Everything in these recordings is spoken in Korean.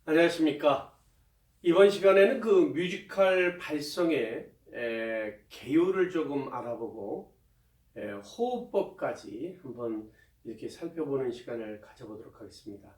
안녕하십니까. 이번 시간에는 그 뮤지컬 발성의 개요를 조금 알아보고 호흡법까지 한번 이렇게 살펴보는 시간을 가져보도록 하겠습니다.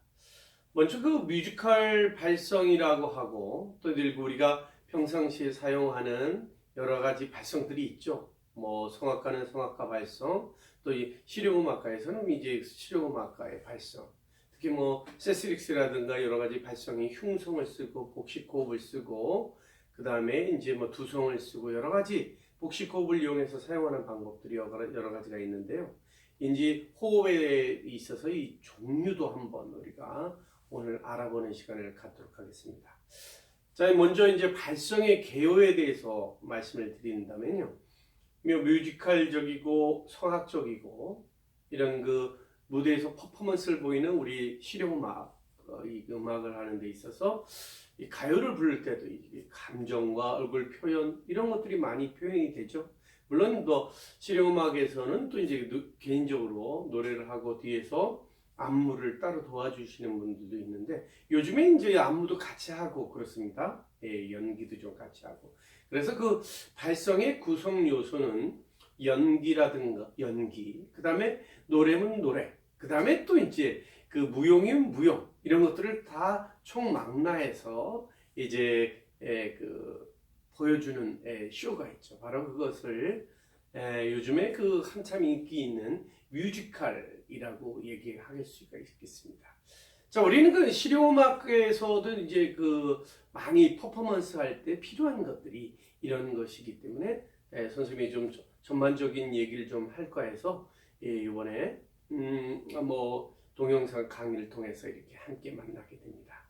먼저 그 뮤지컬 발성이라고 하고 또 그리고 우리가 평상시에 사용하는 여러 가지 발성들이 있죠. 뭐 성악가는 성악가 발성, 또 이 실용음악가에서는 이제 실용음악가의 발성. 특히 뭐 세스릭스라든가 여러 가지 발성이 흉성을 쓰고 복식호흡을 쓰고 그 다음에 이제 뭐 두성을 쓰고 여러 가지 복식호흡을 이용해서 사용하는 방법들이 여러 가지가 있는데요. 이제 호흡에 있어서 이 종류도 한번 우리가 오늘 알아보는 시간을 갖도록 하겠습니다. 자, 먼저 이제 발성의 개요에 대해서 말씀을 드린다면요. 뮤지컬적이고 성악적이고 이런 그 무대에서 퍼포먼스를 보이는 우리 실용음악, 이 음악을 하는 데 있어서 이 가요를 부를 때도 이 감정과 얼굴 표현 이런 것들이 많이 표현이 되죠. 물론 또 실용음악에서는 또 이제 개인적으로 노래를 하고 뒤에서 안무를 따로 도와주시는 분들도 있는데 요즘에 이제 안무도 같이 하고 그렇습니다. 예, 연기도 좀 같이 하고. 그래서 그 발성의 구성 요소는 연기라든가 연기, 그 다음에 노래면 노래, 그 다음에 또 이제 그 무용이면 무용 이런 것들을 다 총망라해서 이제 그 보여주는 쇼가 있죠. 바로 그것을 요즘에 그 한참 인기 있는 뮤지컬이라고 얘기할 수가 있겠습니다. 자, 우리는 그 실용음악에서도 이제 그 많이 퍼포먼스 할 때 필요한 것들이 이런 것이기 때문에 선생님이 좀 전반적인 얘기를 좀 할까 해서 이번에 뭐 동영상 강의를 통해서 이렇게 함께 만나게 됩니다.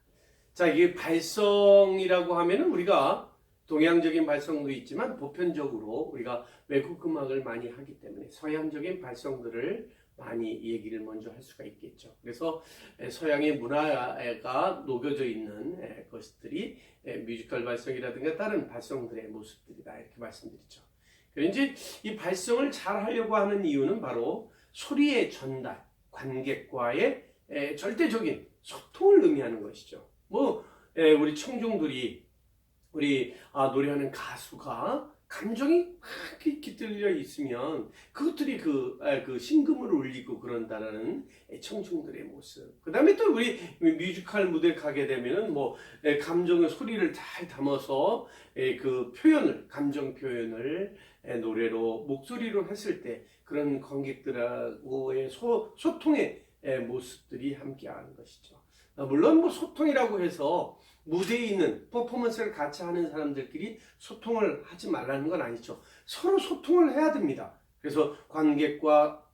자, 이게 발성이라고 하면은 우리가 동양적인 발성도 있지만 보편적으로 우리가 외국 음악을 많이 하기 때문에 서양적인 발성들을 많이 얘기를 먼저 할 수가 있겠죠. 그래서 서양의 문화가 녹여져 있는 것들이 뮤지컬 발성이라든가 다른 발성들의 모습들이다 이렇게 말씀드리죠. 그런지 이 발성을 잘 하려고 하는 이유는 바로 소리의 전달, 관객과의 절대적인 소통을 의미하는 것이죠. 뭐 우리 청중들이 우리 노래하는 가수가 감정이 막 깃들려 있으면 그것들이 그 심금을 울리고 그런다는 청중들의 모습. 그 다음에 또 우리 뮤지컬 무대 가게 되면은 뭐 감정의 소리를 잘 담아서 그 표현을 감정 표현을 노래로 목소리로 했을 때 그런 관객들하고의 소통의 모습들이 함께하는 것이죠. 물론 뭐 소통이라고 해서 무대에 있는 퍼포먼스를 같이 하는 사람들끼리 소통을 하지 말라는 건 아니죠. 서로 소통을 해야 됩니다. 그래서 관객과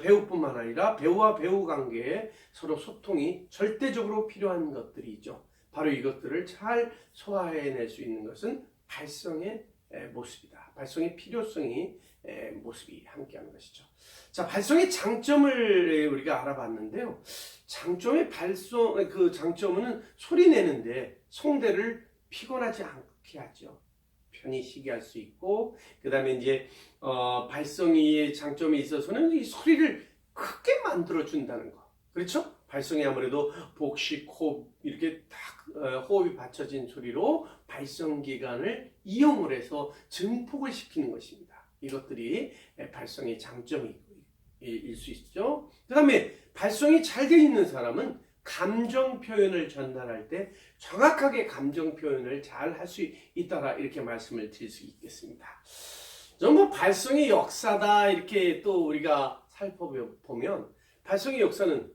배우뿐만 아니라 배우와 배우 관계에 서로 소통이 절대적으로 필요한 것들이죠. 바로 이것들을 잘 소화해낼 수 있는 것은 발성의 모습이다. 발성의 필요성이 모습이 함께하는 것이죠. 자, 발성의 장점을 우리가 알아봤는데요. 장점의 그 장점은 소리 내는데 성대를 피곤하지 않게 하죠. 편히 쉬게 할 수 있고, 그 다음에 이제 발성의 장점에 있어서는 이 소리를 크게 만들어 준다는 거. 그렇죠? 발성이 아무래도 복식, 호흡 이렇게 딱 호흡이 받쳐진 소리로 발성 기관을 이용을 해서 증폭을 시키는 것입니다. 이것들이 발성의 장점일 수 있죠. 그 다음에 발성이 잘 되어 있는 사람은 감정 표현을 전달할 때 정확하게 감정 표현을 잘 할 수 있다라 이렇게 말씀을 드릴 수 있겠습니다. 뭐 발성의 역사다 이렇게 또 우리가 살펴보면 발성의 역사는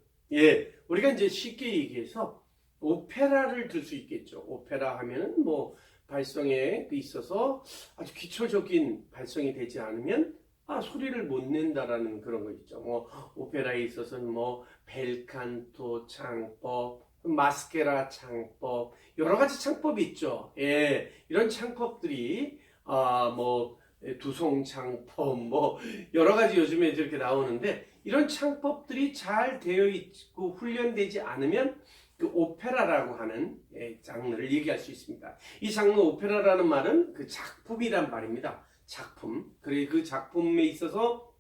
우리가 이제 쉽게 얘기해서 오페라를 들 수 있겠죠. 오페라 하면은 뭐 발성에 있어서 아주 기초적인 발성이 되지 않으면 소리를 못 낸다라는 그런 거 있죠. 뭐 오페라에 있어서는 뭐 벨칸토 창법, 마스케라 창법 여러 가지 창법이 있죠. 이런 창법들이 뭐 두송 창법 뭐 여러 가지 요즘에 이렇게 나오는데 이런 창법들이 잘 되어 있고 훈련되지 않으면 그 오페라라고 하는 장르를 얘기할 수 있습니다. 이 장르 오페라라는 말은 그 작품이란 말입니다. 작품. 그리고 그 작품에 있어서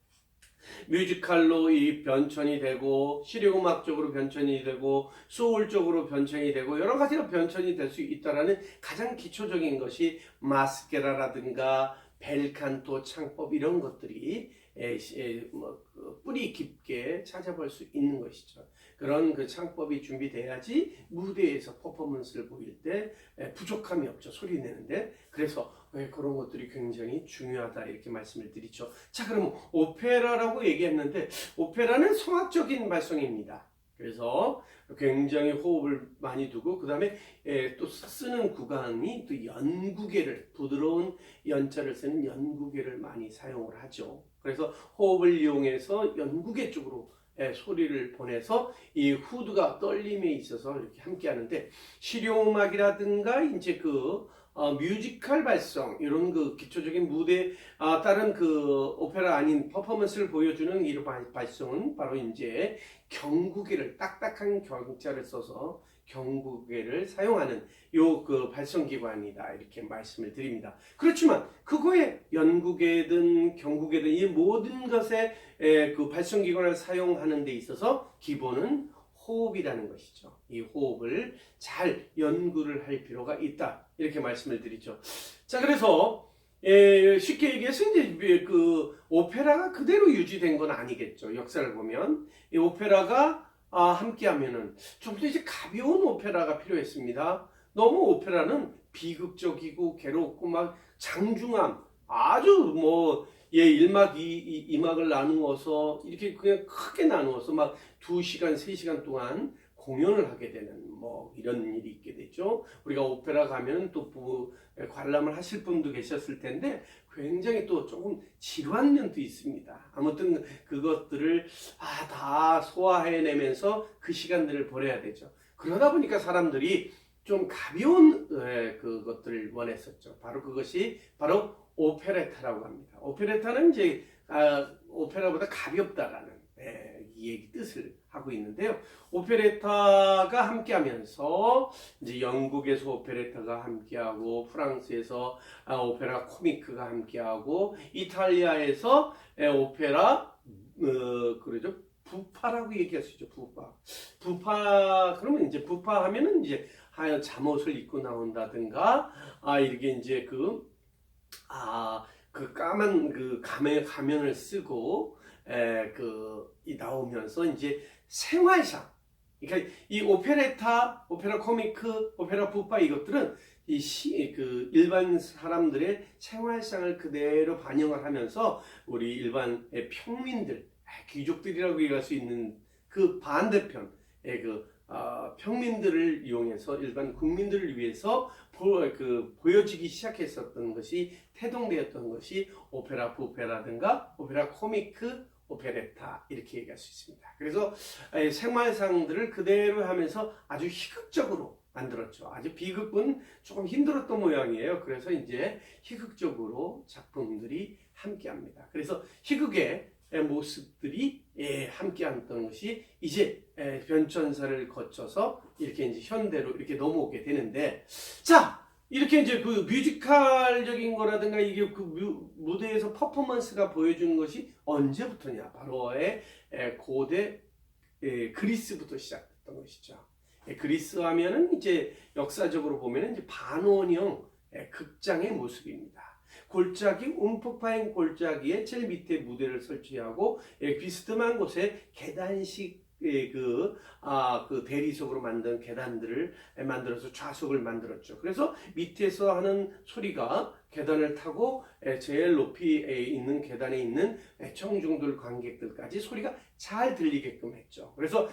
뮤지컬로 이 변천이 되고 실용음악적으로 변천이 되고 소울적으로 변천이 되고 여러 가지가 변천이 될 수 있다라는 가장 기초적인 것이 마스케라라든가 벨칸토 창법 이런 것들이 뿌리 깊게 찾아볼 수 있는 것이죠. 그런 그 창법이 준비돼야지 무대에서 퍼포먼스를 보일 때 부족함이 없죠. 소리 내는데. 그래서 그런 것들이 굉장히 중요하다 이렇게 말씀을 드리죠. 자, 그럼 오페라라고 얘기했는데 오페라는 성악적인 발성입니다. 그래서 굉장히 호흡을 많이 두고 그 다음에 또 쓰는 구간이 또 연구개를 부드러운 연자를 쓰는 연구개를 많이 사용을 하죠. 그래서 호흡을 이용해서 연구개 쪽으로 소리를 보내서 이 후드가 떨림에 있어서 이렇게 함께 하는데 실용음악이라든가 이제 뮤지컬 발성 이런 그 기초적인 무대 다른 그 오페라 아닌 퍼포먼스를 보여주는 이 발성은 바로 이제 경구개를 딱딱한 경자를 써서 경구개를 사용하는 요 그 발성기관이다 이렇게 말씀을 드립니다. 그렇지만 그거에 연구개든 경구개든 이 모든 것에 그 발성기관을 사용하는 데 있어서 기본은 호흡이라는 것이죠. 이 호흡을 잘 연구를 할 필요가 있다 이렇게 말씀을 드리죠. 자, 그래서 쉽게 얘기해서 이제 그 오페라가 그대로 유지된 건 아니겠죠. 역사를 보면 이 오페라가 함께하면은 좀 더 이제 가벼운 오페라가 필요했습니다. 너무 오페라는 비극적이고 괴롭고 막 장중함 아주 일 1막 2막을 나누어서 이렇게 그냥 크게 나누어서 막 2시간 3시간 동안 공연을 하게 되는 이런 일이 있게 되죠. 우리가 오페라 가면 또 관람을 하실 분도 계셨을 텐데 굉장히 또 조금 지루한 면도 있습니다. 아무튼 그것들을 다 소화해내면서 그 시간들을 보내야 되죠. 그러다 보니까 사람들이 좀 가벼운 그것들을 원했었죠. 바로 그것이 바로 오페레타라고 합니다. 오페레타는 이제 오페라보다 가볍다라는 이 얘기 뜻을 하고 있는데요. 오페레타가 함께하면서 이제 영국에서 오페레타가 함께하고 프랑스에서 오페라 코미크가 함께하고 이탈리아에서 오페라 그러죠. 부파라고 얘기할 수 있죠. 부파 그러면 이제 부파 하면은 이제 하얀 잠옷을 입고 나온다든가 이렇게 이제 그 까만 그 가면을 쓰고 나오면서 이제 생활상 그러니까 이 오페레타, 오페라 코미크, 오페라 부파 이것들은 일반 사람들의 생활상을 그대로 반영을 하면서 우리 일반 평민들, 귀족들이라고 얘기할 수 있는 그 반대편의 평민들을 이용해서 일반 국민들을 위해서 보여지기 시작했었던 것이 태동되었던 것이 오페라 부페라든가 오페라 코미크, 오페레타 이렇게 얘기할 수 있습니다. 그래서 생활상들을 그대로 하면서 아주 희극적으로 만들었죠. 아주 비극은 조금 힘들었던 모양이에요. 그래서 이제 희극적으로 작품들이 함께합니다. 그래서 희극의 모습들이 함께했던 것이 이제 변천사를 거쳐서 이렇게 이제 현대로 이렇게 넘어오게 되는데, 자 이렇게 이제 그 뮤지컬적인 거라든가 이게 그 무대에서 퍼포먼스가 보여주는 것이 언제부터냐? 바로의 고대 그리스부터 시작됐던 것이죠. 그리스 하면은 이제 역사적으로 보면은 이제 반원형 극장의 모습입니다. 골짜기, 움푹 파인 골짜기에 제일 밑에 무대를 설치하고 비스듬한 곳에 계단식 그 대리석으로 만든 계단들을 만들어서 좌석을 만들었죠. 그래서 밑에서 하는 소리가 계단을 타고 제일 높이 있는 계단에 있는 청중들 관객들까지 소리가 잘 들리게끔 했죠. 그래서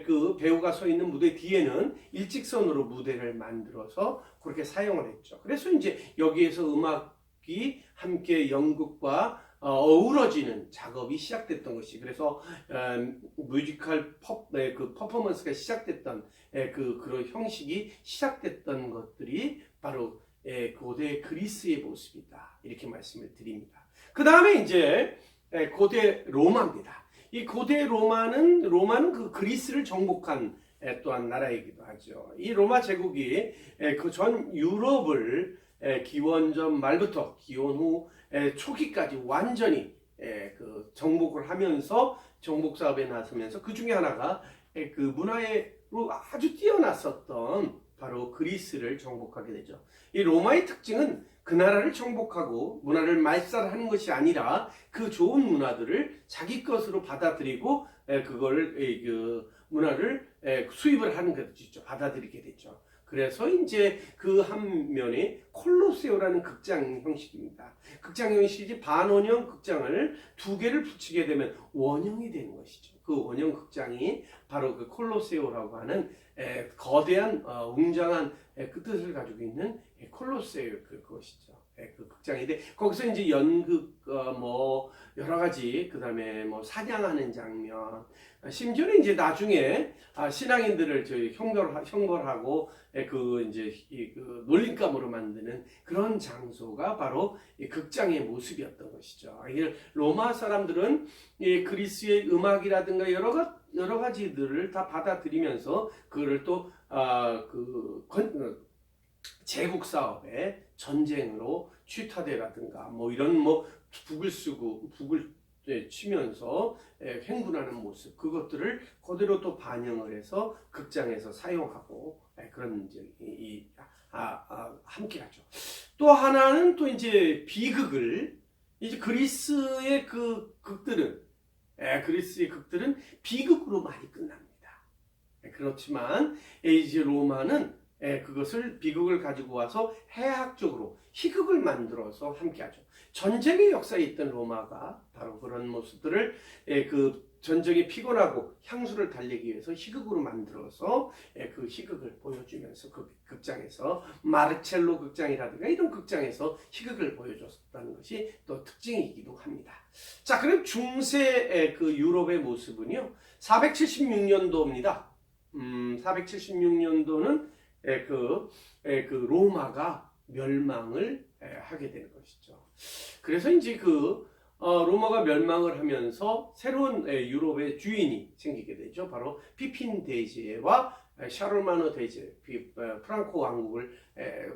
그 배우가 서 있는 무대 뒤에는 일직선으로 무대를 만들어서 그렇게 사용을 했죠. 그래서 이제 여기에서 음악이 함께 연극과 어우러지는 작업이 시작됐던 것이 그래서 뮤지컬 퍼포먼스가 시작됐던 그런 형식이 시작됐던 것들이 바로 고대 그리스의 모습이다 이렇게 말씀을 드립니다. 그 다음에 이제 고대 로마입니다. 이 고대 로마는 그 그리스를 정복한 또한 나라이기도 하죠. 이 로마 제국이 그 전 유럽을 기원전 말부터 기원 후 초기까지 완전히 그 정복을 하면서 정복 사업에 나서면서 그 중에 하나가 그 문화로 아주 뛰어났었던 바로 그리스를 정복하게 되죠. 이 로마의 특징은 그 나라를 정복하고 문화를 말살하는 것이 아니라 그 좋은 문화들을 자기 것으로 받아들이고 그걸 그 문화를 수입을 하는 것이죠. 받아들이게 되죠. 그래서 이제 그 한 면이 콜로세오라는 극장 형식입니다. 극장 형식이 반원형 극장을 두 개를 붙이게 되면 원형이 되는 것이죠. 그 원형 극장이 바로 그 콜로세오라고 하는 거대한 웅장한 그 뜻을 가지고 있는 콜로세오 그것이죠. 그 극장인데 거기서 이제 연극 뭐 여러 가지 그다음에 뭐 사냥하는 장면 심지어는 이제 나중에 신앙인들을 저희 형벌하고 그 이제 그 놀림감으로 만드는 그런 장소가 바로 이 극장의 모습이었던 것이죠. 로마 사람들은 이 그리스의 음악이라든가 여러 가지들을 다 받아들이면서 그거를 또 제국 사업에 전쟁으로 취타되라든가 뭐 이런 뭐 북을 치면서 행군하는 모습 그것들을 그대로 또 반영을 해서 극장에서 사용하고 그런 이제 함께하죠. 또 하나는 또 이제 비극을 이제 그리스의 극들은 비극으로 많이 끝납니다. 그렇지만 이제 로마는 그것을 비극을 가지고 와서 해학적으로 희극을 만들어서 함께하죠. 전쟁의 역사에 있던 로마가 바로 그런 모습들을 그 전쟁이 피곤하고 향수를 달래기 위해서 희극으로 만들어서 그 희극을 보여주면서 그 극장에서 마르첼로 극장이라든가 이런 극장에서 희극을 보여줬다는 것이 또 특징이기도 합니다. 자, 그럼 중세 그 유럽의 모습은요 476년도입니다. 476년도는 그 로마가 멸망을 하게 되는 것이죠. 그래서 이제 로마가 멸망을 하면서 새로운 유럽의 주인이 생기게 되죠. 바로 피핀 대제와 샤를마누 대제, 프랑코 왕국을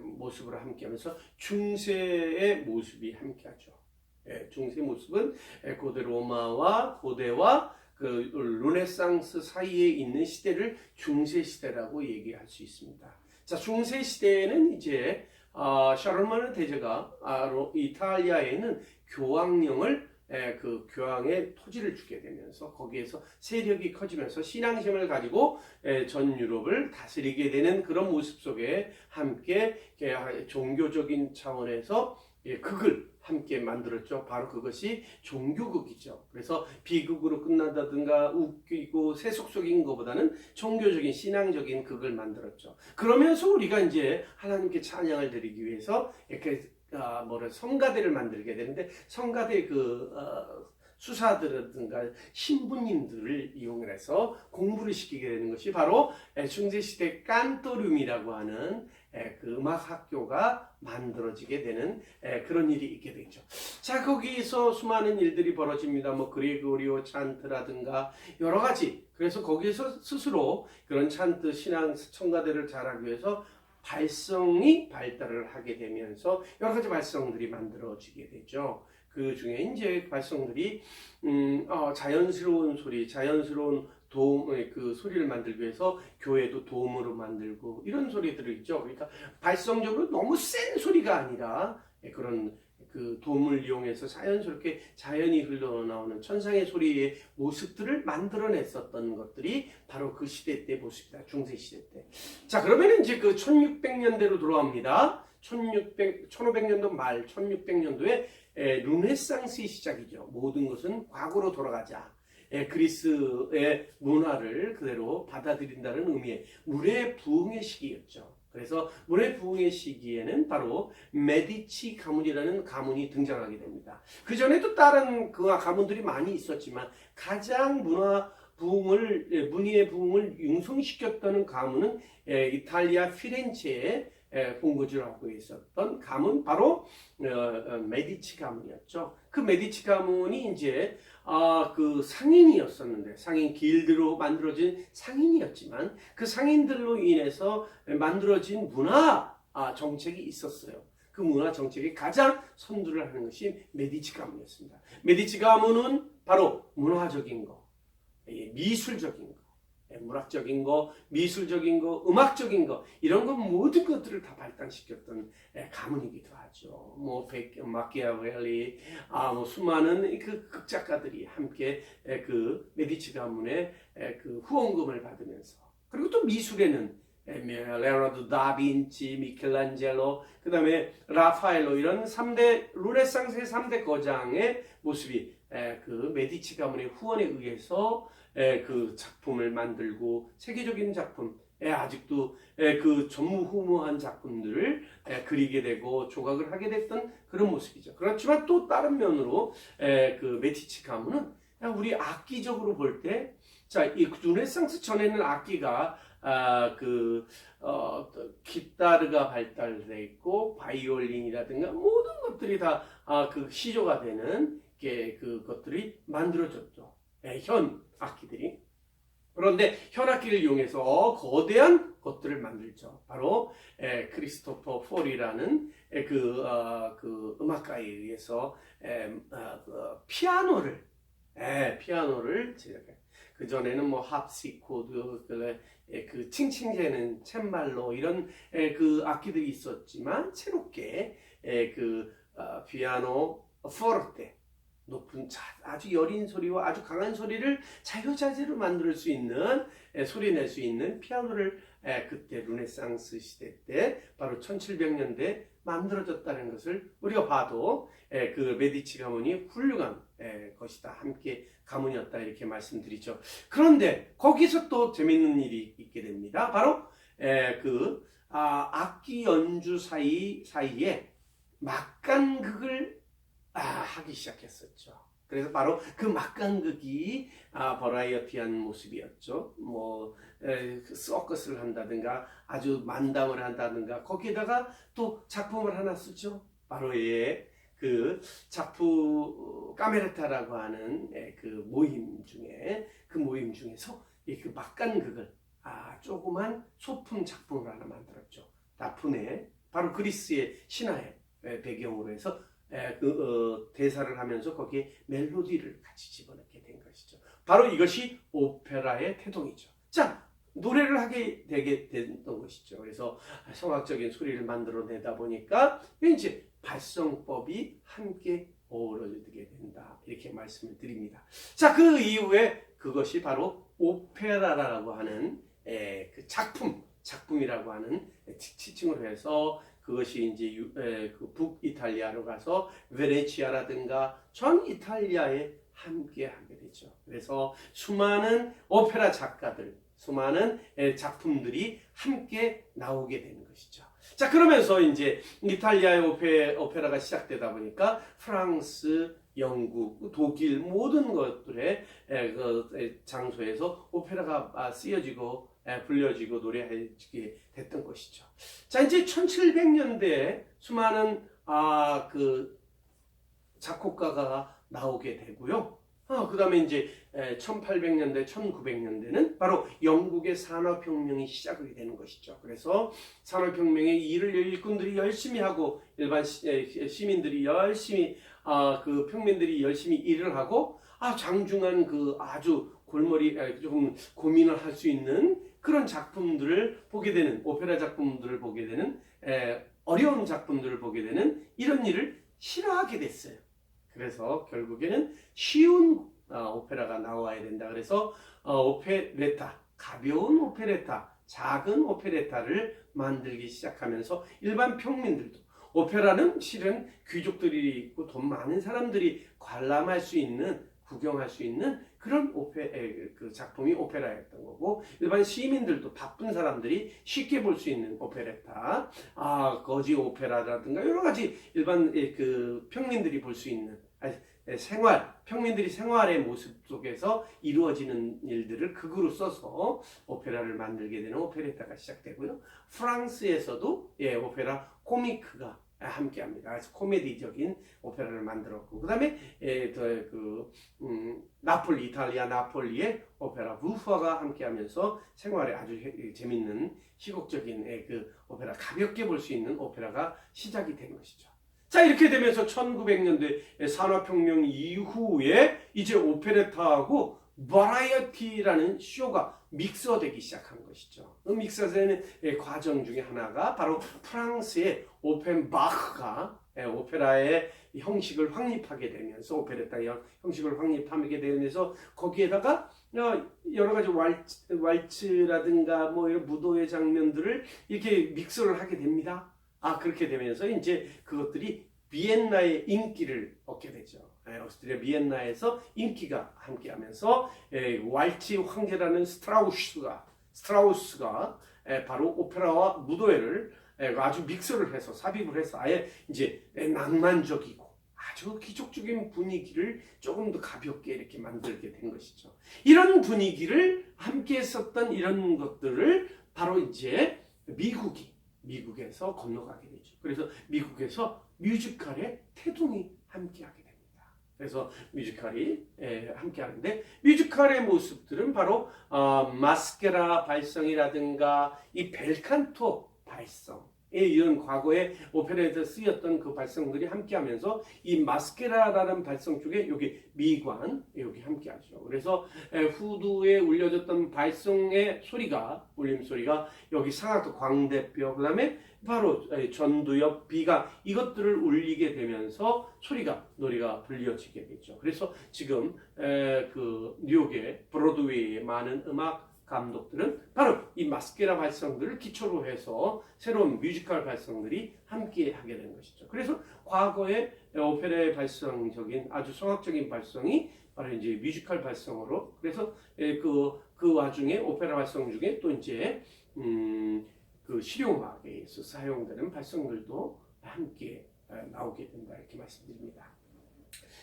모습으로 함께하면서 중세의 모습이 함께하죠. 중세 모습은 고대 로마와 고대와 그 르네상스 사이에 있는 시대를 중세 시대라고 얘기할 수 있습니다. 자, 중세 시대에는 이제 샤를마누 대제가 이탈리아에는 교황령을 그 교황의 토지를 주게 되면서 거기에서 세력이 커지면서 신앙심을 가지고 전 유럽을 다스리게 되는 그런 모습 속에 함께 종교적인 차원에서 극을 함께 만들었죠. 바로 그것이 종교극이죠. 그래서 비극으로 끝난다든가 웃기고 세속적인 것보다는 종교적인 신앙적인 극을 만들었죠. 그러면서 우리가 이제 하나님께 찬양을 드리기 위해서 이렇게 성가대를 만들게 되는데 성가대 수사들이라든가 신부님들을 이용해서 공부를 시키게 되는 것이 바로 중세시대 깐토룸이라고 하는 그 음악학교가 만들어지게 되는 그런 일이 있게 되죠. 자, 거기서 수많은 일들이 벌어집니다. 뭐 그레고리오 찬트라든가 여러 가지. 그래서 거기에서 스스로 그런 찬트 신앙 성가대를 잘하기 위해서 발성이 발달을 하게 되면서 여러 가지 발성들이 만들어지게 되죠. 그 중에 이제 발성들이 자연스러운 소리, 자연스러운 도움, 그 소리를 만들기 위해서 교회도 도움으로 만들고 이런 소리들이 있죠. 그러니까 발성적으로 너무 센 소리가 아니라 그런 그 도움을 이용해서 자연스럽게 자연이 흘러나오는 천상의 소리의 모습들을 만들어냈었던 것들이 바로 그 시대 때 모습이다. 중세 시대 때. 자, 그러면 이제 그 1600년대로 돌아옵니다. 1500년도 말 1600년도에 르네상스의 시작이죠. 모든 것은 과거로 돌아가자. 그리스의 문화를 그대로 받아들인다는 의미의 물의 부흥의 시기였죠. 그래서 물의 부흥의 시기에는 바로 메디치 가문이라는 가문이 등장하게 됩니다. 그 전에도 다른 가문들이 많이 있었지만 가장 문의의 부흥을 융성시켰다는 가문은 이탈리아 피렌체에 본거지를 하고 있었던 가문 바로 메디치 가문이었죠. 그 메디치 가문이 이제 그 상인이었었는데 상인 길드로 만들어진 상인이었지만 그 상인들로 인해서 만들어진 문화 정책이 있었어요. 그 문화 정책에 가장 선두를 하는 것이 메디치 가문이었습니다. 메디치 가문은 바로 문화적인 거, 미술적인 거, 문학적인 거, 미술적인 거, 음악적인 거, 이런 거 모든 것들을 다 발달시켰던 가문이기도 하죠. 뭐 마키아벨리, 뭐 수많은 그 극작가들이 함께 그 메디치 가문의 그 후원금을 받으면서, 그리고 또 미술에는 레오나르도 다빈치, 미켈란젤로, 그 다음에 라파엘로, 이런 3대 르네상스의 3대 거장의 모습이 그 메디치 가문의 후원에 의해서 그 작품을 만들고, 세계적인 작품, 아직도 그 전무후무한 작품들을 그리게 되고 조각을 하게 됐던 그런 모습이죠. 그렇지만 또 다른 면으로 그 메디치 가문은 우리 악기적으로 볼 때, 자, 이 르네상스 전에는 악기가 기타르가 발달돼 있고, 바이올린이라든가 모든 것들이 다 그 시조가 되는 그것들이 만들어졌죠. 현 악기들이. 그런데 현악기를 이용해서 거대한 것들을 만들죠. 바로 크리스토퍼 폴이라는 그 음악가에 의해서 피아노를 제작해요. 그 전에는 뭐 합시코드, 그 칭칭대는 챈말로, 이런 그 악기들이 있었지만, 새롭게 피아노 포르테, 높은 아주 여린 소리와 아주 강한 소리를 자유자재로 만들 수 있는, 소리 낼 수 있는 피아노를 그때 르네상스 시대 때 바로 1700년대 만들어졌다는 것을 우리가 봐도 그 메디치 가문이 훌륭한 것이다, 함께 가문이었다, 이렇게 말씀드리죠. 그런데 거기서 또 재밌는 일이 있게 됩니다. 바로 악기 연주 사이에 막간극을 하기 시작했었죠. 그래서 바로 그 막간극이 버라이어티한 모습이었죠. 뭐 서커스를 한다든가, 아주 만담을 한다든가, 거기에다가 또 작품을 하나 쓰죠. 바로 그 작품 카메레타라고 하는 그 모임 중에서 그 막간극을 조그만 소품 작품을 하나 만들었죠. 다프네, 바로 그리스의 신화의 배경으로 해서 대사를 하면서 거기에 멜로디를 같이 집어넣게 된 것이죠. 바로 이것이 오페라의 태동이죠. 자, 노래를 하게 되게 됐던 것이죠. 그래서 성악적인 소리를 만들어내다 보니까 이제 발성법이 함께 어우러지게 된다, 이렇게 말씀을 드립니다. 자, 그 이후에 그것이 바로 오페라라고 하는 그 작품이라고 하는 지칭을 해서, 그것이 이제 그 북이탈리아로 가서 베네치아라든가 전 이탈리아에 함께 하게 되죠. 그래서 수많은 오페라 작가들, 수많은 작품들이 함께 나오게 되는 것이죠. 자, 그러면서 이제 이탈리아의 오페라가 시작되다 보니까 프랑스, 영국, 독일 모든 것들의 그 장소에서 오페라가 쓰여지고 불려지고 노래하게 됐던 것이죠. 자, 이제 1700년대에 수많은 그 작곡가가 나오게 되고요. 그 다음에 이제 1800년대, 1900년대는 바로 영국의 산업혁명이 시작이 되는 것이죠. 그래서 산업혁명의 일을 일꾼들이 열심히 하고, 일반 시민들이 열심히, 그 평민들이 열심히 일을 하고, 장중한 그 아주 골머리, 조금 고민을 할 수 있는 그런 작품들을 보게 되는, 오페라 작품들을 보게 되는, 어려운 작품들을 보게 되는 이런 일을 싫어하게 됐어요. 그래서 결국에는 쉬운 오페라가 나와야 된다. 그래서 오페레타, 가벼운 오페레타, 작은 오페레타를 만들기 시작하면서 일반 평민들도, 오페라는 실은 귀족들이 있고 돈 많은 사람들이 관람할 수 있는, 구경할 수 있는 그런 그 작품이 오페라였던 거고, 일반 시민들도, 바쁜 사람들이 쉽게 볼 수 있는 오페레타, 거지 오페라라든가 여러 가지 일반 그 평민들이 볼 수 있는 평민들이 생활의 모습 속에서 이루어지는 일들을 극으로 써서 오페라를 만들게 되는 오페레타가 시작되고요. 프랑스에서도 오페라 코미크가 함께합니다. 그래서 코미디적인 오페라를 만들었고, 그다음에 나폴리, 이탈리아 나폴리의 오페라 부파가 함께하면서 생활에 아주 재밌는 희곡적인 그 오페라, 가볍게 볼 수 있는 오페라가 시작이 된 것이죠. 자, 이렇게 되면서 1900년대 산업혁명 이후에 이제 오페레타하고 버라이어티라는 쇼가 믹서되기 시작한 것이죠. 그 믹서되는 과정 중에 하나가 바로 프랑스의 오펜바흐가 오페라의 형식을 확립하게 되면서, 오페레타의 형식을 확립하게 되면서 거기에다가 여러 가지 왈츠라든가 뭐 이런 무도의 장면들을 이렇게 믹서를 하게 됩니다. 그렇게 되면서 이제 그것들이 비엔나의 인기를 얻게 되죠. 오스트리아 비엔나에서 인기가 함께하면서 왈츠 황제라는 스트라우스가 바로 오페라와 무도회를 아주 믹서를 해서 삽입을 해서 아예 이제 낭만적이고 아주 기적적인 분위기를 조금 더 가볍게 이렇게 만들게 된 것이죠. 이런 분위기를 함께 했었던 이런 것들을 바로 이제 미국에서 건너가게 되죠. 그래서 미국에서 뮤지컬의 태동이 함께하게 됩니다. 그래서 뮤지컬이 함께하는데, 뮤지컬의 모습들은 바로 마스케라 발성이라든가 이 벨칸토 발성, 이런 과거에 오페라에서 쓰였던 그 발성들이 함께하면서 이 마스케라라는 발성 쪽에 여기 미관 여기 함께하죠. 그래서 후두에 울려졌던 발성의 소리가, 울림 소리가 여기 상악도 광대뼈, 그다음에 바로 전두엽, 비가 이것들을 울리게 되면서 노래가 불려지게 되죠. 그래서 지금 그 뉴욕의 브로드웨이의 많은 음악 감독들은 바로 이 마스케라 발성들을 기초로 해서 새로운 뮤지컬 발성들이 함께 하게 된 것이죠. 그래서 과거의 오페라의 발성적인 아주 성악적인 발성이 바로 이제 뮤지컬 발성으로, 그래서 그 와중에 오페라 발성 중에 또 이제 그 실용음악에서 사용되는 발성들도 함께 나오게 된다, 이렇게 말씀드립니다.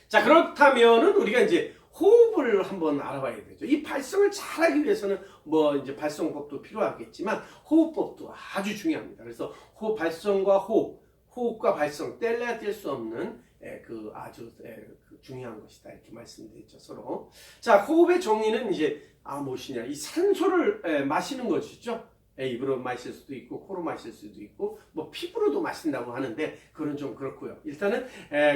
자, 그렇다면은 우리가 이제 호흡을 한번 알아봐야 되죠. 이 발성을 잘하기 위해서는 뭐 이제 발성법도 필요하겠지만 호흡법도 아주 중요합니다. 그래서 발성과 호흡과 발성 뗄래야 뗄 수 없는 그 아주 중요한 것이다, 이렇게 말씀드렸죠, 서로. 자, 호흡의 정의는 이제 무엇이냐? 이 산소를 마시는 것이죠. 입으로 마실 수도 있고 코로 마실 수도 있고 뭐 피부로도 마신다고 하는데 그건 좀 그렇고요. 일단은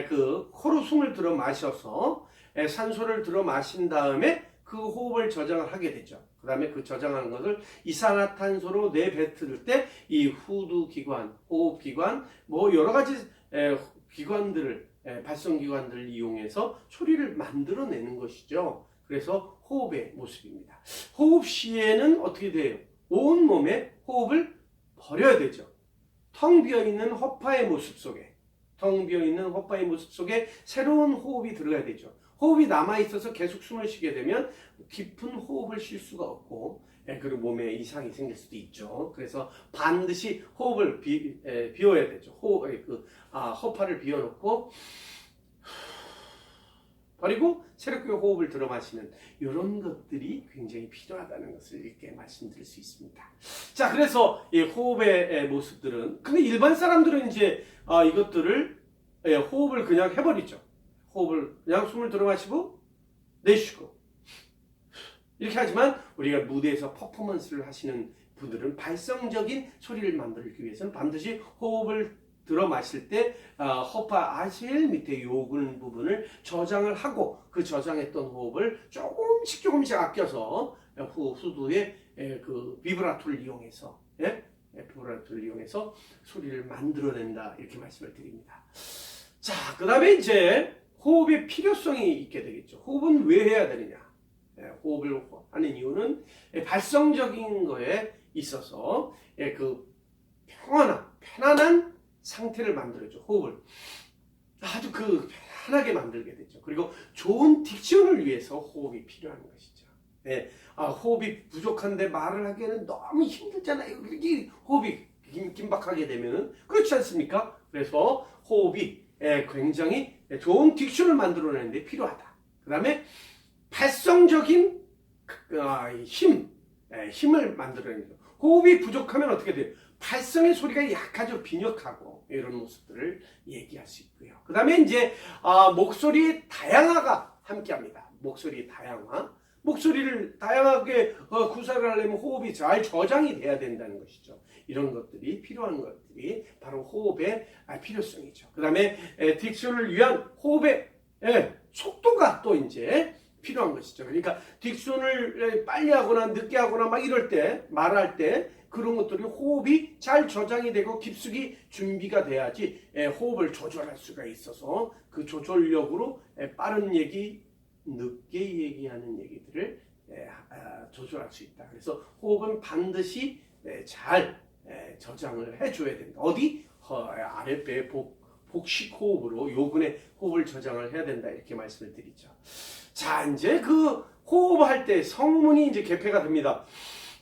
그 코로 숨을 들어 마셔서 산소를 들어 마신 다음에 그 호흡을 저장을 하게 되죠. 그 다음에 그 저장하는 것을 이산화탄소로 내뱉을 때 이 후두 기관, 호흡 기관, 뭐 여러 가지 기관들을, 발성 기관들을 이용해서 소리를 만들어내는 것이죠. 그래서 호흡의 모습입니다. 호흡 시에는 어떻게 돼요? 온 몸에 호흡을 버려야 되죠. 텅 비어있는 허파의 모습 속에, 새로운 호흡이 들어가야 되죠. 호흡이 남아있어서 계속 숨을 쉬게 되면 깊은 호흡을 쉴 수가 없고, 그리고 몸에 이상이 생길 수도 있죠. 그래서 반드시 호흡을 비워야 되죠. 허파를 비워놓고 버리고 새롭게 호흡을 들어 마시는 이런 것들이 굉장히 필요하다는 것을 이렇게 말씀드릴 수 있습니다. 자, 그래서 이 호흡의 모습들은, 근데 일반 사람들은 이제 이것들을 호흡을 그냥 해버리죠. 호흡을 그냥 숨을 들어 마시고 내쉬고 이렇게 하지만 우리가 무대에서 퍼포먼스를 하시는 분들은 발성적인 소리를 만들기 위해서는 반드시 호흡을 들어 마실 때 허파 제일 밑에 요근 부분을 저장을 하고 그 저장했던 호흡을 조금씩 아껴서 후두의 그 비브라토를 이용해서 소리를 만들어낸다, 이렇게 말씀을 드립니다. 자, 그 다음에 이제 호흡의 필요성이 있게 되겠죠. 호흡은 왜 해야 되느냐? 호흡을 하는 이유는 발성적인 거에 있어서 그 편안한 상태를 만들어줘. 호흡을 아주 편하게 만들게 되죠. 그리고 좋은 딕션을 위해서 호흡이 필요한 것이죠. 호흡이 부족한데 말을 하기에는 너무 힘들잖아요. 이렇게 호흡이 긴박하게 되면은 그렇지 않습니까? 그래서 호흡이 굉장히 좋은 딕션을 만들어내는데 필요하다. 그 다음에 발성적인 힘, 힘을 만들어내죠. 호흡이 부족하면 어떻게 돼요? 발성의 소리가 약하죠. 빈약하고 이런 모습들을 얘기할 수 있고요. 그 다음에 이제 목소리의 다양화가 함께합니다. 목소리 다양화. 목소리를 다양하게 구사를 하려면 호흡이 잘 저장이 돼야 된다는 것이죠. 이런 것들이 필요한 것들이 바로 호흡의 필요성이죠. 그 다음에 딕션을 위한 호흡의 속도가 또 이제 필요한 것이죠. 그러니까 딕션을 빨리 하거나 늦게 하거나 막 이럴 때, 말할 때 그런 것들이 호흡이 잘 저장이 되고 깊숙이 준비가 돼야지 호흡을 조절할 수가 있어서 그 조절력으로 빠른 얘기, 늦게 얘기하는 얘기들을 조절할 수 있다. 그래서 호흡은 반드시 잘 저장을 해줘야 된다. 어디? 아랫배 복식 호흡으로 요근의 호흡을 저장을 해야 된다. 이렇게 말씀을 드리죠. 자, 이제 그 호흡할 때 성문이 이제 개폐가 됩니다.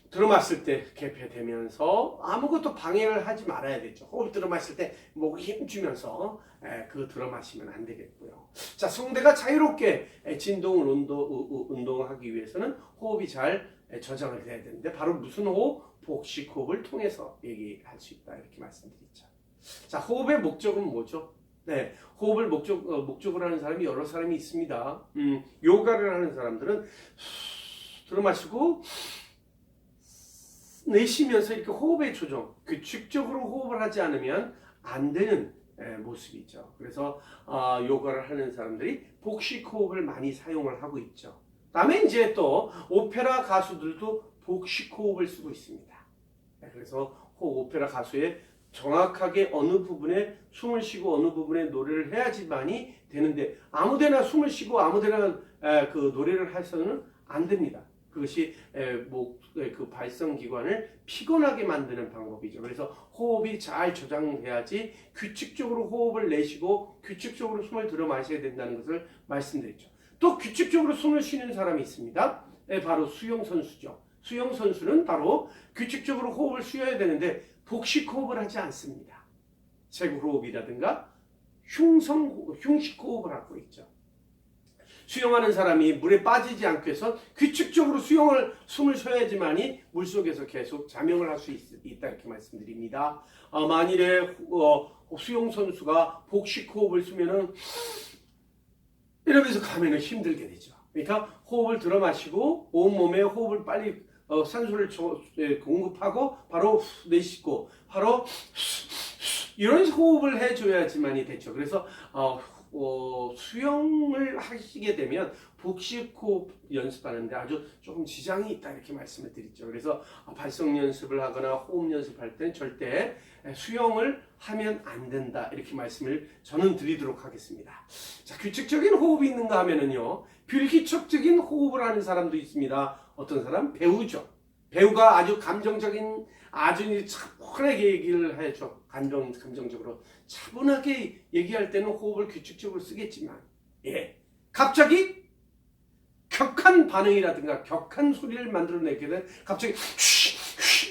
들어마실 때 개폐되면서 아무것도 방해를 하지 말아야 되죠. 호흡 들어마실 때 목에 힘 주면서 그 들어마시면 안 되겠고요. 자, 성대가 자유롭게 진동을 운동하기 위해서는 호흡이 잘 저장을 돼야 되는데 바로 무슨 호흡? 복식 호흡을 통해서 얘기할 수 있다. 이렇게 말씀드리죠. 자, 호흡의 목적은 뭐죠? 네, 호흡을 목적으로 하는 사람이 여러 사람이 있습니다. 요가를 하는 사람들은 들어마시고 내쉬면서 이렇게 호흡의 조정, 규칙적으로 호흡을 하지 않으면 안 되는 모습이죠. 그래서 요가를 하는 사람들이 복식 호흡을 많이 사용을 하고 있죠. 다음에 이제 또 오페라 가수들도 복식 호흡을 쓰고 있습니다. 그래서 오페라 가수의 정확하게 어느 부분에 숨을 쉬고 어느 부분에 노래를 해야지만이 되는데 아무데나 숨을 쉬고 아무데나 그 노래를 해서는 안 됩니다. 그것이 그 발성기관을 피곤하게 만드는 방법이죠. 그래서 호흡이 잘 저장돼야지 규칙적으로 호흡을 내쉬고 규칙적으로 숨을 들어 마셔야 된다는 것을 말씀드렸죠. 또 규칙적으로 숨을 쉬는 사람이 있습니다. 바로 수영선수죠. 수영선수는 바로 규칙적으로 호흡을 쉬어야 되는데 복식 호흡을 하지 않습니다. 세구호흡이라든가 흉식 호흡을 하고 있죠. 수영하는 사람이 물에 빠지지 않기 위해서 규칙적으로 숨을 쉬어야지만이 물속에서 계속 잠영을 할 수 있다 이렇게 말씀드립니다. 만일에 수영 선수가 복식 호흡을 쓰면은 이러면서 가면은 힘들게 되죠. 그러니까 호흡을 들어 마시고 온몸에 호흡을 빨리 산소를 공급하고 바로 내쉬고 바로 이런 호흡을 해줘야지만이 되죠. 그래서 수영을 하시게 되면 복식 호흡 연습하는데 아주 조금 지장이 있다 이렇게 말씀을 드리죠. 그래서 발성 연습을 하거나 호흡 연습할 때는 절대 수영을 하면 안 된다 이렇게 말씀을 저는 드리도록 하겠습니다. 자, 규칙적인 호흡이 있는가 하면은요, 불규칙적인 호흡을 하는 사람도 있습니다. 어떤 사람? 배우죠. 배우가 아주 감정적인 아주 차분하게 얘기를 해줘. 감정적으로 차분하게 얘기할 때는 호흡을 규칙적으로 쓰겠지만, 갑자기 격한 반응이라든가 격한 소리를 만들어내게 되면 갑자기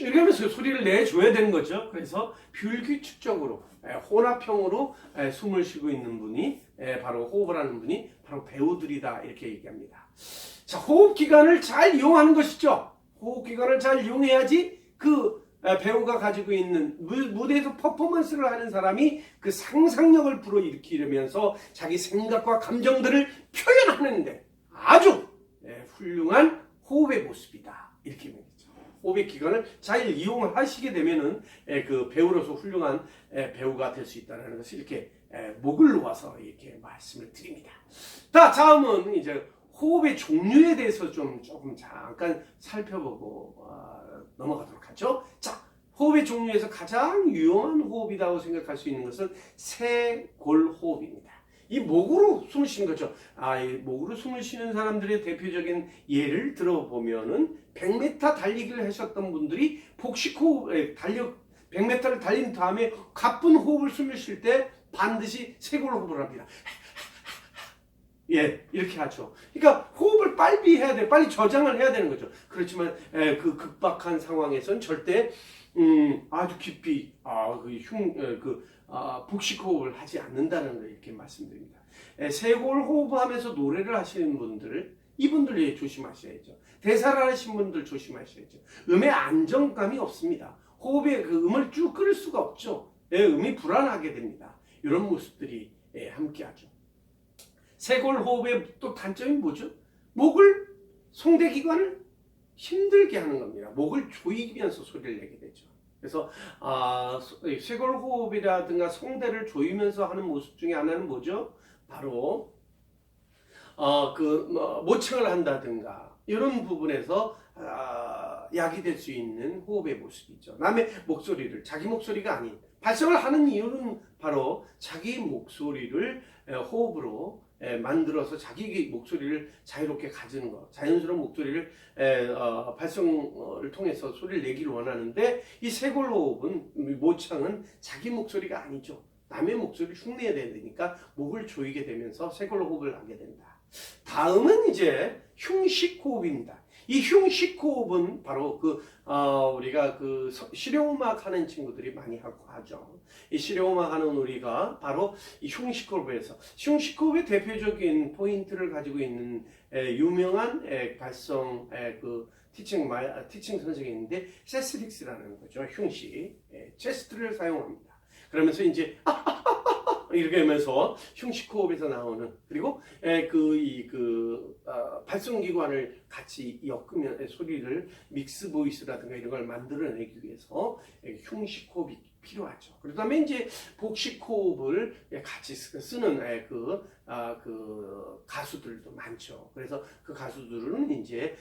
이렇게 하면서 소리를 내줘야 되는 거죠. 그래서 불규칙적으로 혼합형으로 숨을 쉬고 있는 분이 바로 호흡을 하는 분이 바로 배우들이다 이렇게 얘기합니다. 자, 호흡기관을 잘 이용하는 것이죠. 호흡기관을 잘 이용해야지 그 배우가 가지고 있는 무대에서 퍼포먼스를 하는 사람이 그 상상력을 불어일으키면서 자기 생각과 감정들을 표현하는데 아주 훌륭한 호흡의 모습이다 이렇게 얘기했죠. 호흡의 기관을 잘 이용하시게 되면은 그 배우로서 훌륭한 배우가 될 수 있다는 것을 이렇게 목을 놓아서 이렇게 말씀을 드립니다. 자, 다음은 이제 호흡의 종류에 대해서 조금 잠깐 살펴보고 넘어가도록 하죠. 자, 호흡의 종류에서 가장 유용한 호흡이라고 생각할 수 있는 것은 세골호흡입니다. 이 목으로 숨을 쉬는 거죠. 이 목으로 숨을 쉬는 사람들의 대표적인 예를 들어보면은 100m 달리기를 하셨던 분들이 복식호흡, 100m를 달린 다음에 가쁜 호흡을 숨을 쉴 때 반드시 세골호흡을 합니다. 이렇게 하죠. 그러니까 호흡을 빨리 해야 돼, 빨리 저장을 해야 되는 거죠. 그렇지만 그 급박한 상황에서는 절대 아주 깊이 복식 호흡을 하지 않는다는 걸 이렇게 말씀드립니다. 세골 호흡하면서 노래를 하시는 분들 이분들 조심하셔야죠. 대사를 하신 분들 조심하셔야죠. 음의 안정감이 없습니다. 호흡에 그 음을 쭉 끌을 수가 없죠. 음이 불안하게 됩니다. 이런 모습들이 함께하죠. 쇄골 호흡의 또 단점이 뭐죠? 목을, 송대기관을 힘들게 하는 겁니다. 목을 조이면서 소리를 내게 되죠. 그래서 쇄골 호흡이라든가 송대를 조이면서 하는 모습 중에 하나는 뭐죠? 바로 모청을 한다든가 이런 부분에서 약이 될 수 있는 호흡의 모습이죠. 남의 목소리를 자기 목소리가 아닌 발성을 하는 이유는 바로 자기 목소리를 호흡으로 만들어서 자기 목소리를 자유롭게 가지는 것, 자연스러운 목소리를 발성을 통해서 소리를 내기를 원하는데 이 쇄골 호흡은 모창은 자기 목소리가 아니죠. 남의 목소리를 흉내야 되니까 목을 조이게 되면서 쇄골 호흡을 하게 된다. 다음은 이제 흉식 호흡입니다. 이 흉식 호흡은 바로 우리가 실용음악 하는 친구들이 많이 하죠. 이 실용음악 하는 우리가 바로 이 흉식 호흡에서 흉식 호흡의 대표적인 포인트를 가지고 있는 유명한 발성 티칭 선생이 있는데 세스릭스라는 거죠. 흉식 체스트를 사용합니다. 그러면서 이제 이렇게 하면서 흉식 호흡에서 나오는 그리고 발성기관을 같이 엮으면 소리를 믹스 보이스라든가 이런 걸 만들어내기 위해서 흉식 호흡이 필요하죠. 그다음에 이제 복식 호흡을 같이 쓰는 가수들도 많죠. 그래서 그 가수들은 이제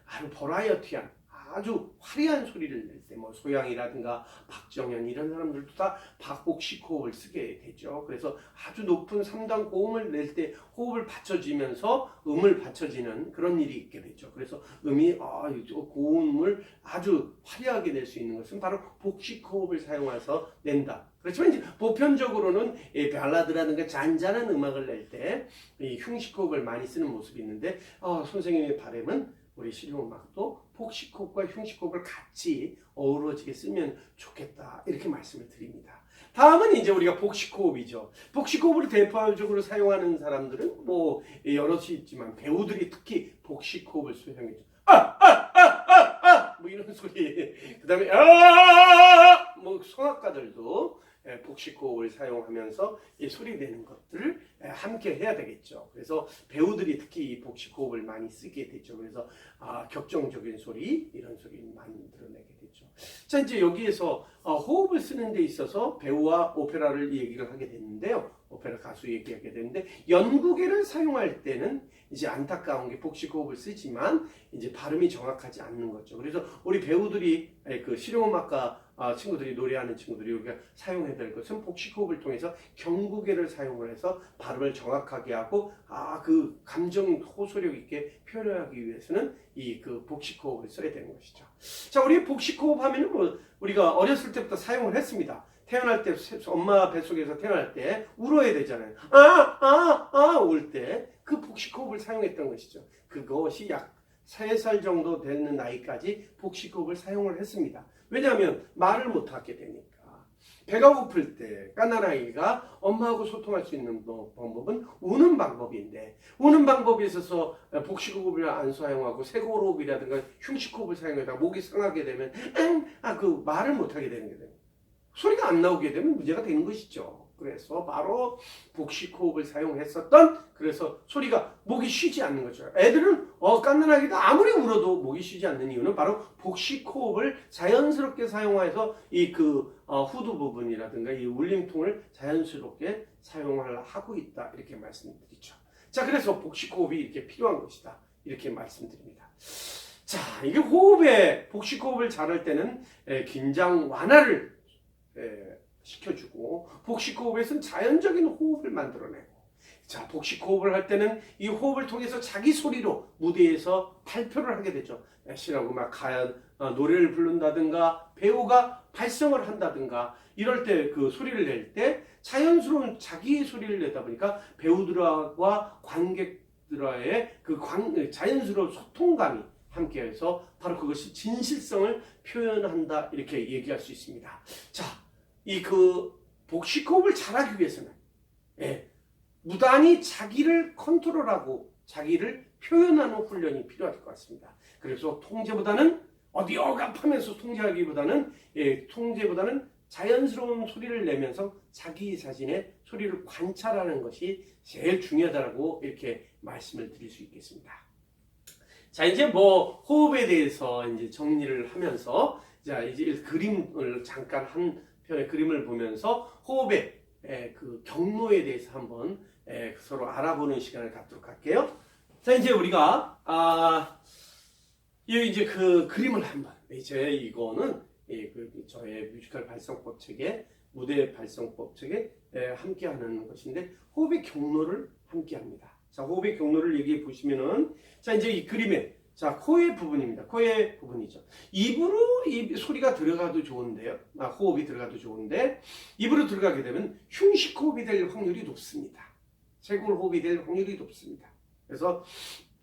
아주 버라이어티한 아주 화려한 소리를 낼 때, 소양이라든가 박정현 이런 사람들도 다 복식 호흡을 쓰게 되죠. 그래서 아주 높은 3단 고음을 낼 때 호흡을 받쳐지면서 음을 받쳐지는 그런 일이 있게 되죠. 그래서 음이 고음을 아주 화려하게 낼 수 있는 것은 바로 복식 호흡을 사용해서 낸다. 그렇지만 이제 보편적으로는 발라드라든가 잔잔한 음악을 낼 때 이 흉식 호흡을 많이 쓰는 모습이 있는데 선생님의 바람은 우리 실용음악도 복식호흡과 흉식호흡을 같이 어우러지게 쓰면 좋겠다 이렇게 말씀을 드립니다. 다음은 이제 우리가 복식호흡이죠. 복식호흡을 대표적으로 사용하는 사람들은 여럿이 있지만 배우들이 특히 복식호흡을 사용해요. 이런 소리. 그다음에 성악가들도 복식호흡을 사용하면서 소리 내는 것들을 함께 해야 되겠죠. 그래서 배우들이 특히 복식호흡을 많이 쓰게 되죠. 그래서 격정적인 소리 이런 소리를 만들어내게 되죠. 자, 이제 여기에서 호흡을 쓰는 데 있어서 배우와 오페라를 얘기를 하게 됐는데요. 오페라 가수 얘기하게 되는데 연구계를 사용할 때는 이제 안타까운 게 복식호흡을 쓰지만 이제 발음이 정확하지 않는 거죠. 그래서 우리 배우들이 실용음악가 친구들이 노래하는 친구들이 우리가 사용해야 될 것은 복식호흡을 통해서 경구계를 사용을 해서 발음을 정확하게 하고 그 감정 호소력 있게 표현하기 위해서는 복식호흡을 써야 되는 것이죠. 자, 우리 복식호흡 하면은 우리가 어렸을 때부터 사용을 했습니다. 태어날 때 엄마 뱃속에서 태어날 때 울어야 되잖아요. 울 때 그 복식호흡을 사용했던 것이죠. 그것이 약 3살 정도 되는 나이까지 복식호흡을 사용을 했습니다. 왜냐하면 말을 못하게 되니까. 배가 고플 때 갓난아이가 엄마하고 소통할 수 있는 방법은 우는 방법인데 우는 방법에 있어서 복식호흡을 안 사용하고 쇄골호흡이라든가 흉식호흡을 사용하다가 목이 상하게 되면 말을 못하게 되는 게 됩니다. 소리가 안 나오게 되면 문제가 되는 것이죠. 그래서 바로 복식호흡을 사용했었던 그래서 소리가 목이 쉬지 않는 거죠. 애들은 갓난아기가 아무리 울어도 목이 쉬지 않는 이유는 바로 복식호흡을 자연스럽게 사용해서 후두 부분이라든가 이 울림통을 자연스럽게 사용을 하고 있다 이렇게 말씀드리죠. 자, 그래서 복식호흡이 이렇게 필요한 것이다 이렇게 말씀드립니다. 자, 이게 복식호흡을 잘할 때는 긴장 완화를 시켜주고 복식호흡에서는 자연적인 호흡을 만들어내고 자, 복식호흡을 할 때는 이 호흡을 통해서 자기 소리로 무대에서 발표를 하게 되죠. 실용음악 노래를 부른다든가 배우가 발성을 한다든가 이럴 때 그 소리를 낼 때 자연스러운 자기의 소리를 내다 보니까 배우들과 관객들과의 자연스러운 소통감이 함께해서 바로 그것이 진실성을 표현한다 이렇게 얘기할 수 있습니다. 자, 복식호흡을 잘하기 위해서는 무단히 자기를 컨트롤하고 자기를 표현하는 훈련이 필요할 것 같습니다. 그래서 통제보다는 어디 억압하면서 통제하기보다는 통제보다는 자연스러운 소리를 내면서 자기 자신의 소리를 관찰하는 것이 제일 중요하다고 이렇게 말씀을 드릴 수 있겠습니다. 자, 이제 뭐 호흡에 대해서 이제 정리를 하면서 자, 이제 그림을 잠깐 한 편의 그림을 보면서 호흡의 그 경로에 대해서 한번 서로 알아보는 시간을 갖도록 할게요. 자, 이제 우리가 이제 그 그림을 한번 이제 이거는 저의 뮤지컬 발성법 책에 무대 발성법 책에 함께하는 것인데 호흡의 경로를 함께합니다. 자, 호흡의 경로를 얘기해 보시면은 자, 이제 이 그림에 자, 코의 부분입니다. 코의 부분이죠. 입으로 이 소리가 들어가도 좋은데요. 호흡이 들어가도 좋은데 입으로 들어가게 되면 흉식 호흡이 될 확률이 높습니다. 쇄골 호흡이 될 확률이 높습니다. 그래서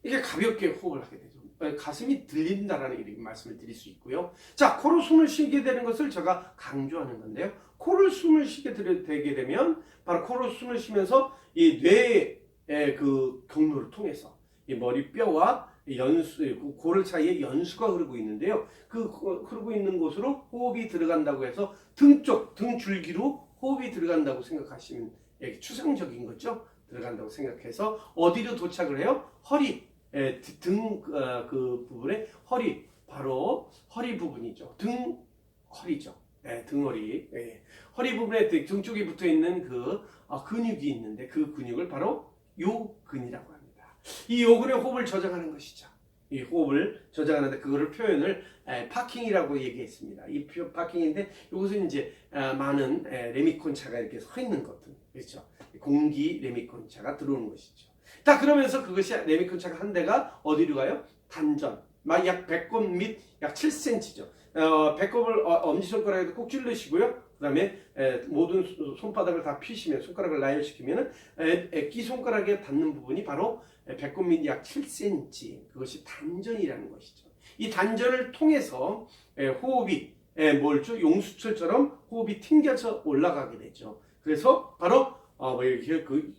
이게 가볍게 호흡을 하게 되죠. 가슴이 들린다라는 이렇게 말씀을 드릴 수 있고요. 자, 코로 숨을 쉬게 되는 것을 제가 강조하는 건데요. 코를 숨을 쉬게 되게 되면 바로 코로 숨을 쉬면서 이 뇌의 그 경로를 통해서 이 머리뼈와 고를 사이에 연수가 흐르고 있는데요. 그 흐르고 있는 곳으로 호흡이 들어간다고 해서 등 쪽, 등 줄기로 호흡이 들어간다고 생각하시면 추상적인 거죠. 들어간다고 생각해서 어디로 도착을 해요? 허리, 등 그 부분에 허리, 바로 허리 부분이죠. 등 허리죠. 등허리. 허리 부분에 등 쪽에 붙어 있는 그 근육이 있는데 그 근육을 바로 요근이라고 합니다. 이 요근의 호흡을 저장하는 것이죠. 이 호흡을 저장하는데 그거를 표현을 파킹이라고 얘기했습니다. 이 파킹인데 이것은 이제 많은 레미콘차가 이렇게 서 있는 것들, 그렇죠? 공기 레미콘차가 들어오는 것이죠. 자, 그러면서 그것이 레미콘차가 한 대가 어디로 가요? 단전, 약 배꼽 및 약 7cm죠. 배꼽을 엄지손가락에도 꼭 찔러시고요. 그 다음에 모든 손바닥을 다 피시면 손가락을 나열시키면 액기손가락에 닿는 부분이 바로 배꼽 및 약 7cm, 그것이 단전이라는 것이죠. 이 단전을 통해서 호흡이 뭘죠? 용수철처럼 호흡이 튕겨서 올라가게 되죠. 그래서 바로 이렇게 그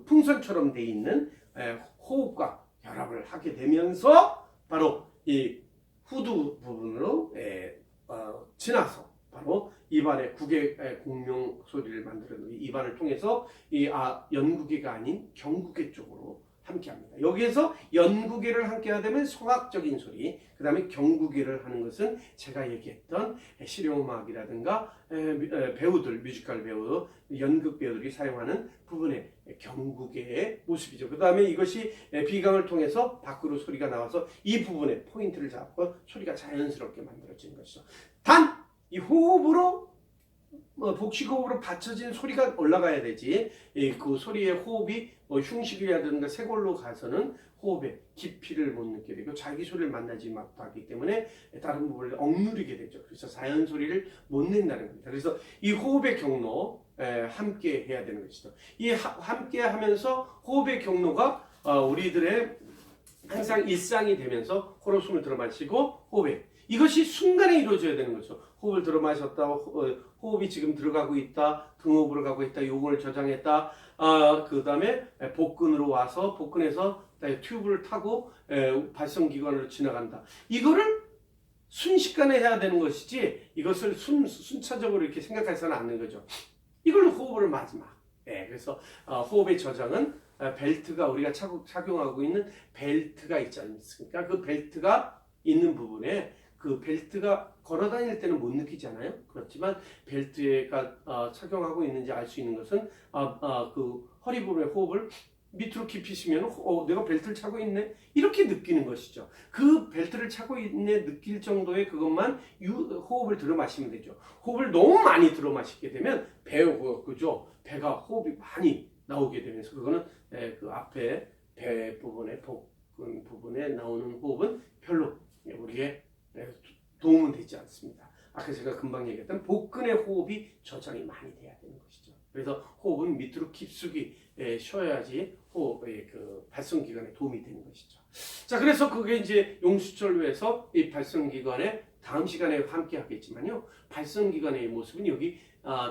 풍선처럼 돼 있는 호흡과 결합을 하게 되면서 바로 이 후두 부분으로 지나서 바로 입안의 구개 공명 소리를 만들어내는 입안을 통해서 이 연구개가 아닌 경구개 쪽으로 함께합니다. 여기에서 연구개를 함께하게 되면 성악적인 소리, 그 다음에 경구개를 하는 것은 제가 얘기했던 실용음악이라든가 배우들, 뮤지컬 배우, 연극 배우들이 사용하는 부분의 경구개의 모습이죠. 그 다음에 이것이 비강을 통해서 밖으로 소리가 나와서 이 부분에 포인트를 잡고 소리가 자연스럽게 만들어지는 것이죠. 단 이 호흡으로 복식호흡으로 받쳐진 소리가 올라가야 되지 그 소리의 호흡이 흉식이라든가 쇄골로 가서는 호흡의 깊이를 못 느끼게 되고 자기 소리를 만나지 못하기 때문에 다른 부분을 억누르게 되죠. 그래서 자연 소리를 못 낸다는 겁니다. 그래서 이 호흡의 경로 함께 해야 되는 것이죠. 이 함께 하면서 호흡의 경로가 우리들의 항상 일상이 되면서 코로 숨을 들어 마시고 호흡에 이것이 순간에 이루어져야 되는 거죠. 호흡을 들어 마셨다. 호흡이 지금 들어가고 있다. 등호흡으로 가고 있다. 요걸 저장했다. 그 다음에 복근으로 와서 복근에서 튜브를 타고 발성기관으로 지나간다. 이거를 순식간에 해야 되는 것이지 이것을 순차적으로 이렇게 생각해서는 않는 거죠. 이걸로 호흡을 마지막. 그래서 호흡의 저장은 벨트가 우리가 착용하고 있는 벨트가 있지 않습니까? 그 벨트가 있는 부분에 그 벨트가 걸어 다닐 때는 못 느끼잖아요. 그렇지만 벨트가 착용하고 있는지 알 수 있는 것은 그 허리 부분의 호흡을 밑으로 깊이 쉬면 내가 벨트를 차고 있네 이렇게 느끼는 것이죠. 그 벨트를 차고 있네 느낄 정도의 그것만 호흡을 들어 마시면 되죠. 호흡을 너무 많이 들어 마시게 되면 그죠? 배가 호흡이 많이 나오게 되면서 그거는 그 앞에 배 부분에 복근 부분에 나오는 호흡은 별로 우리의 도움은 되지 않습니다. 아까 제가 금방 얘기했던 복근의 호흡이 저장이 많이 돼야 되는 것이죠. 그래서 호흡은 밑으로 깊숙이 쉬어야지 호흡의 그 발성기관에 도움이 되는 것이죠. 자, 그래서 그게 이제 용수철로에서 이 발성기관에 다음 시간에 함께 하겠지만요. 발성기관의 모습은 여기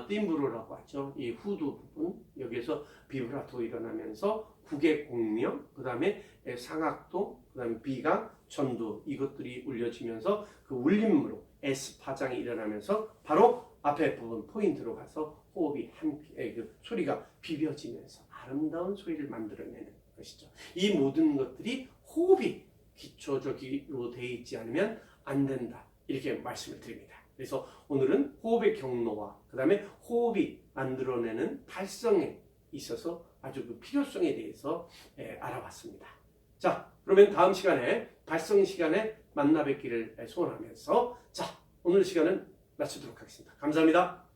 팀브로라고 하죠. 이 후두 부분 여기에서 비브라토 일어나면서 국의 공명, 그 다음에 상악도, 그 다음에 비강, 전두 이것들이 울려지면서 그 울림으로 S 파장이 일어나면서 바로 앞에 부분 포인트로 가서 호흡이 함께 그 소리가 비벼지면서 아름다운 소리를 만들어내는 것이죠. 이 모든 것들이 호흡이 기초적으로 되어 있지 않으면 안 된다. 이렇게 말씀을 드립니다. 그래서 오늘은 호흡의 경로와 그 다음에 호흡이 만들어내는 발성에 있어서 아주 그 필요성에 대해서 알아봤습니다. 자, 그러면 다음 시간에 발성 시간에 만나 뵙기를 소원하면서 자, 오늘 시간은 마치도록 하겠습니다. 감사합니다.